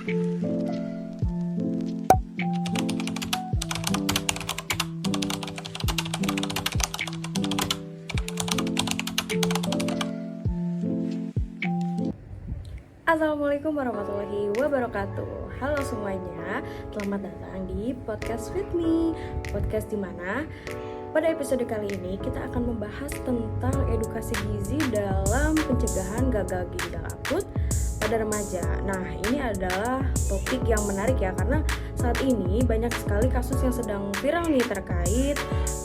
Assalamualaikum warahmatullahi wabarakatuh. Halo semuanya, selamat datang di Podcast With Me. Podcast dimana pada episode kali ini kita akan membahas tentang edukasi gizi dalam pencegahan gagal ginjal akut pada remaja. Nah, ini adalah topik yang menarik ya, karena saat ini banyak sekali kasus yang sedang viral nih terkait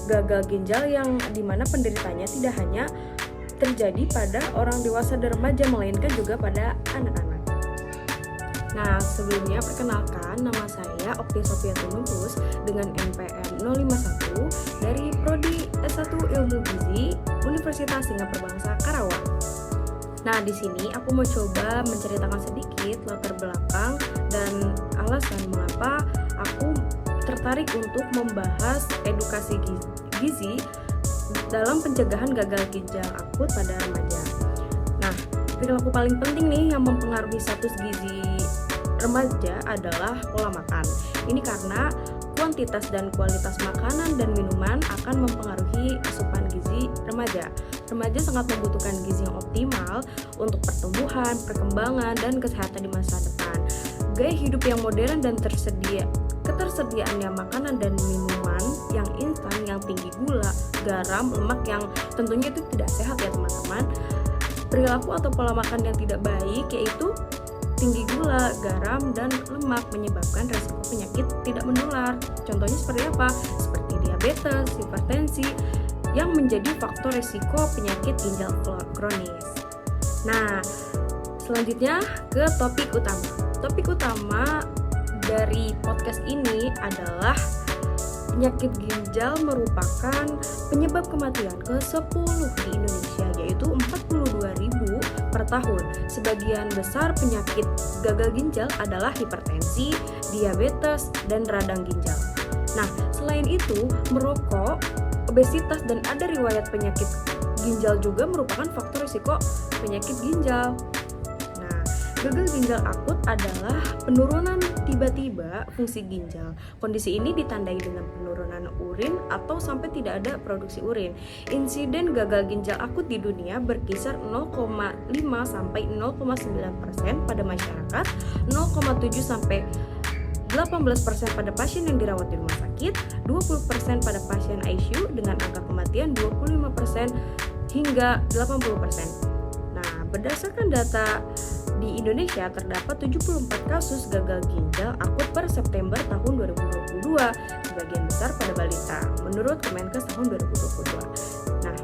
gagal ginjal yang dimana penderitanya tidak hanya terjadi pada orang dewasa dan remaja, melainkan juga pada anak-anak. Nah, sebelumnya perkenalkan, nama saya Okti Sophia Tunupus dengan NPM 051 dari Prodi S1 Ilmu Gizi Universitas Singapura Bangsa Karawang. Nah, di sini aku mau coba menceritakan sedikit latar belakang dan alasan mengapa aku tertarik untuk membahas edukasi gizi dalam pencegahan gagal ginjal akut pada remaja. Nah, perilaku paling penting nih yang mempengaruhi status gizi remaja adalah pola makan. Ini karena kuantitas dan kualitas makanan dan minuman akan mempengaruhi asupan gizi remaja. Remaja sangat membutuhkan gizi yang optimal untuk pertumbuhan, perkembangan, dan kesehatan di masa depan. Gaya hidup yang modern dan ketersediaannya makanan dan minuman yang instan, yang tinggi gula, garam, lemak yang tentunya itu tidak sehat ya teman-teman. Perilaku atau pola makan yang tidak baik yaitu tinggi gula, garam, dan lemak menyebabkan resiko penyakit tidak menular. Contohnya seperti apa? Seperti diabetes, hipertensi yang menjadi faktor resiko penyakit ginjal kronis. Nah, selanjutnya ke topik utama. Topik utama dari podcast ini adalah penyakit ginjal merupakan penyebab kematian ke-10 di Indonesia, yaitu 42.000 per tahun. Sebagian besar penyakit gagal ginjal adalah hipertensi, diabetes, dan radang ginjal. Nah, selain itu, merokok, obesitas, dan ada riwayat penyakit ginjal juga merupakan faktor risiko penyakit ginjal. Gagal ginjal akut adalah penurunan tiba-tiba fungsi ginjal. Kondisi ini ditandai dengan penurunan urin atau sampai tidak ada produksi urin. Insiden gagal ginjal akut di dunia berkisar 0,5 sampai 0,9% pada masyarakat, 0,7 sampai 18% pada pasien yang dirawat di rumah sakit, 20% pada pasien ICU dengan angka kematian 25% hingga 80%. Nah, berdasarkan data di Indonesia terdapat 74 kasus gagal ginjal akut per September tahun 2022, sebagian besar pada balita, menurut Kemenkes tahun 2022. Nah,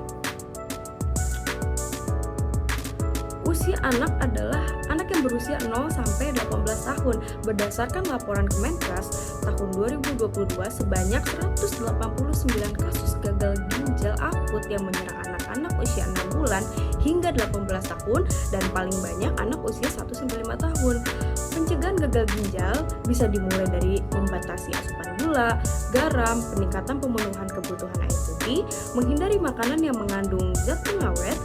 usia anak adalah anak yang berusia 0 sampai 18 tahun. Berdasarkan laporan Kemenkes tahun 2022, sebanyak 189 kasus gagal ginjal akut yang menyerang anak-anak usia 6 bulan hingga 18 tahun dan paling banyak anak usia 1-5 tahun. Pencegahan gagal ginjal bisa dimulai dari membatasi asupan gula, garam, peningkatan pemenuhan kebutuhan air putih, menghindari makanan yang mengandung zat pengawet,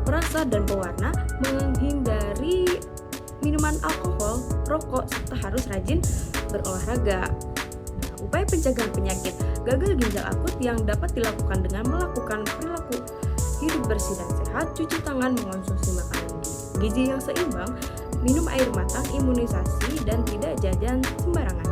perasa dan pewarna, menghindari minuman alkohol, rokok, serta harus rajin berolahraga. Nah, upaya pencegahan penyakit gagal ginjal akut yang dapat dilakukan dengan melakukan perilaku hidup bersih dan sehat, cuci tangan, mengonsumsi makanan gizi yang seimbang, minum air matang, imunisasi, dan tidak jajan sembarangan.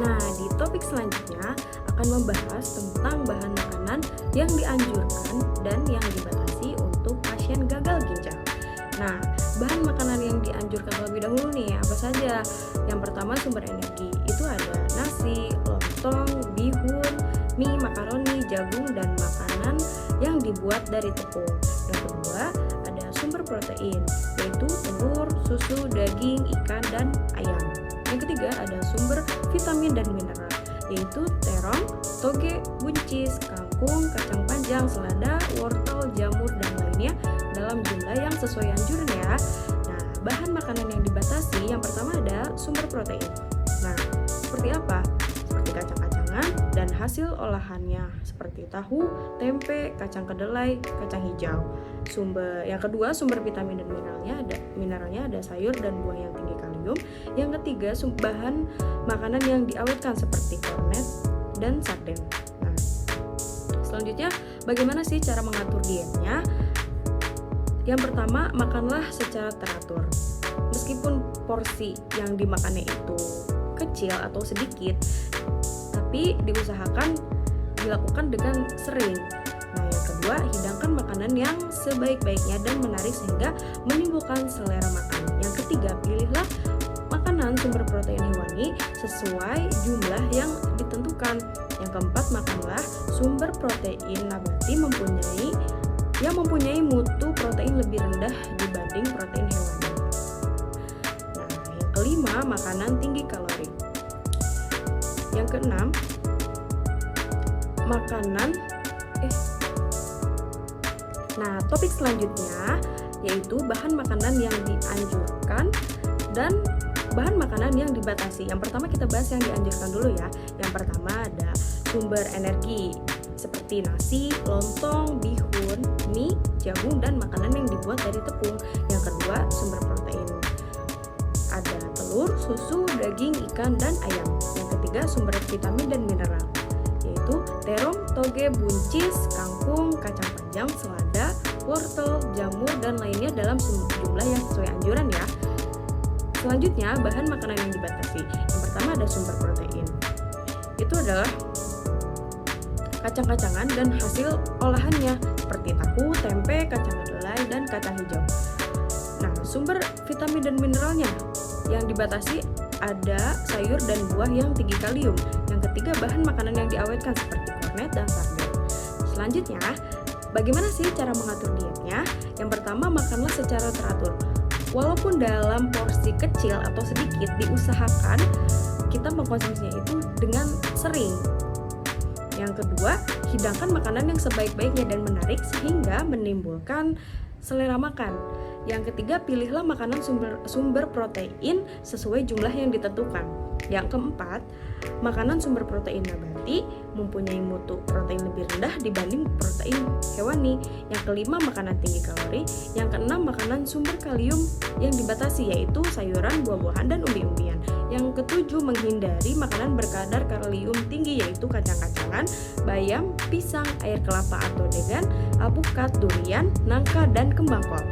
Nah, di topik selanjutnya akan membahas tentang bahan makanan yang dianjurkan dan yang dibatasi untuk pasien gagal ginjal. Nah, bahan makanan yang dianjurkan terlebih dahulu nih, apa saja? Yang pertama, sumber energi. Itu ada nasi, lontong, bihun, mie, makaroni, jagung, dan makanan yang dibuat dari tepung. Yang kedua, ada sumber protein, yaitu telur, susu, daging, ikan, dan ayam. Yang ketiga, ada sumber vitamin dan mineral, yaitu terong, toge, buncis, kangkung, kacang panjang, selada, wortel, jamur, dan lainnya dalam jumlah yang sesuai anjuran ya. Nah, bahan makanan yang dibatasi, yang pertama ada sumber protein. Nah, seperti apa? Seperti kacang-kacangan, kacang-kacangan dan hasil olahannya seperti tahu, tempe, kacang kedelai, kacang hijau. Yang kedua, sumber vitamin dan mineralnya ada sayur dan buah yang tinggi kalium. Yang ketiga, bahan makanan yang diawetkan seperti kornet dan sarden. Nah, selanjutnya bagaimana sih cara mengatur dietnya? Yang pertama, makanlah secara teratur. Meskipun porsi yang dimakannya itu kecil atau sedikit, tapi diusahakan dilakukan dengan sering. Nah, yang kedua, hidangkan makanan yang sebaik-baiknya dan menarik sehingga menimbulkan selera makan. Yang ketiga, pilihlah makanan sumber protein hewani sesuai jumlah yang ditentukan. Yang keempat, makanlah sumber protein nabati yang mempunyai mutu protein lebih rendah dibanding protein hewani. Nah, yang kelima, makanan tinggi kalori. Yang keenam, topik selanjutnya yaitu bahan makanan yang dianjurkan dan bahan makanan yang dibatasi. Yang pertama kita bahas yang dianjurkan dulu ya. Yang pertama ada sumber energi seperti nasi, lontong, bihun, mie, jagung, dan makanan yang dibuat dari tepung. Yang kedua, sumber protein. Ada telur, susu, daging, ikan, dan ayam. Yang ketiga, sumber vitamin dan mineral, yaitu terong, toge, buncis, kangkung, kacang panjang, selada, wortel, jamur, dan lainnya dalam jumlah yang sesuai anjuran ya. Selanjutnya, bahan makanan yang dibatasi. Yang pertama ada sumber protein. Itu adalah kacang-kacangan dan hasil olahannya seperti tahu, tempe, kacang kedelai, dan kacang hijau. Nah, sumber vitamin dan mineralnya yang dibatasi ada sayur dan buah yang tinggi kalium. Yang ketiga, bahan makanan yang diawetkan seperti kornet dan sarden. Selanjutnya, bagaimana sih cara mengatur dietnya? Yang pertama, makanlah secara teratur. Walaupun dalam porsi kecil atau sedikit, diusahakan kita mengkonsumsinya itu dengan sering. Yang kedua, hidangkan makanan yang sebaik-baiknya dan menarik sehingga menimbulkan selera makan. Yang ketiga, pilihlah makanan sumber protein sesuai jumlah yang ditentukan. Yang keempat, makanan sumber protein nabati mempunyai mutu protein lebih rendah dibanding protein hewani. Yang kelima, makanan tinggi kalori. Yang keenam, makanan sumber kalium yang dibatasi, yaitu sayuran, buah-buahan, dan umbi-umbian. Yang ketujuh, menghindari makanan berkadar kalium tinggi, yaitu kacang-kacangan, bayam, pisang, air kelapa atau degan, alpukat, durian, nangka, dan kembang kol.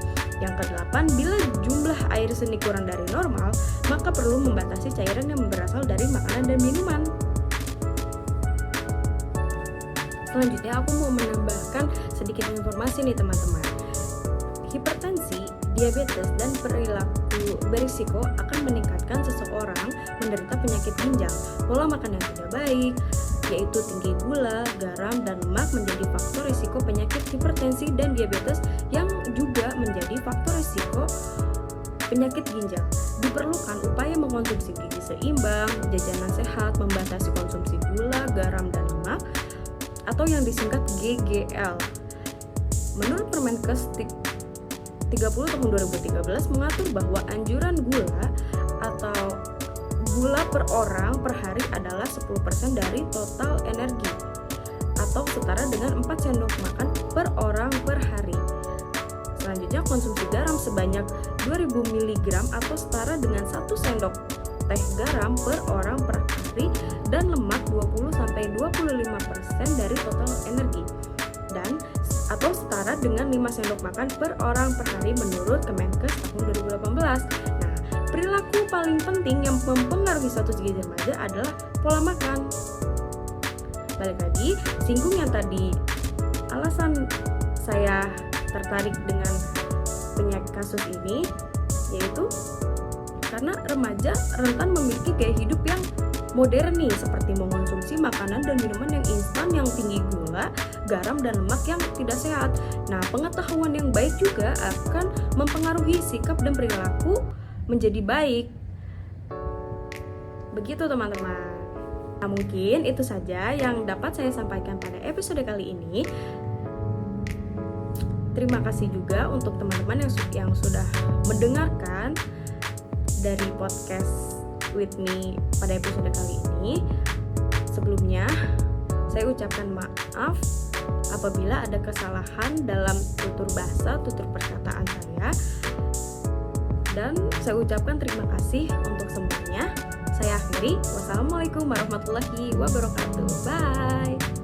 Yang kedelapan, bila jumlah air seni kurang dari normal, maka perlu membatasi cairan yang berasal dari makanan dan minuman. Selanjutnya aku mau menambahkan sedikit informasi nih teman-teman. Hipertensi, diabetes, dan perilaku berisiko akan meningkatkan seseorang menderita penyakit ginjal. Pola makan yang tidak baik, yaitu tinggi gula, garam, dan lemak menjadi faktor risiko penyakit hipertensi dan diabetes yang juga menjadi faktor risiko penyakit ginjal. Diperlukan upaya mengkonsumsi gizi seimbang, jajanan sehat, membatasi konsumsi gula, garam, dan lemak atau yang disingkat GGL. Menurut Permenkes 30 tahun 2013 mengatur bahwa anjuran gula atau gula per orang per hari adalah 10% dari total energi atau setara dengan 4 sendok makan per orang per hari. Selanjutnya, konsumsi garam sebanyak 2000 mg atau setara dengan 1 sendok teh garam per orang per hari dan lemak 20-25% dari total energi dan atau setara dengan 5 sendok makan per orang per hari menurut Kemenkes tahun 2018. Nah, perilaku paling penting yang mempengaruhi status gizi remaja adalah pola makan. Balik lagi, singgung yang tadi, alasan saya tertarik dengan penyakit kasus ini yaitu karena remaja rentan memiliki gaya hidup yang modern nih, seperti mengonsumsi makanan dan minuman yang instan yang tinggi gula, garam, dan lemak yang tidak sehat. Nah, pengetahuan yang baik juga akan mempengaruhi sikap dan perilaku menjadi baik. Begitu teman-teman. Nah, mungkin itu saja yang dapat saya sampaikan pada episode kali ini. Terima kasih juga untuk teman-teman yang sudah mendengarkan dari podcast with me pada episode kali ini. Sebelumnya, saya ucapkan maaf apabila ada kesalahan dalam tutur bahasa, tutur perkataan saya. Dan saya ucapkan terima kasih untuk semuanya. Saya akhiri. Wassalamualaikum warahmatullahi wabarakatuh. Bye.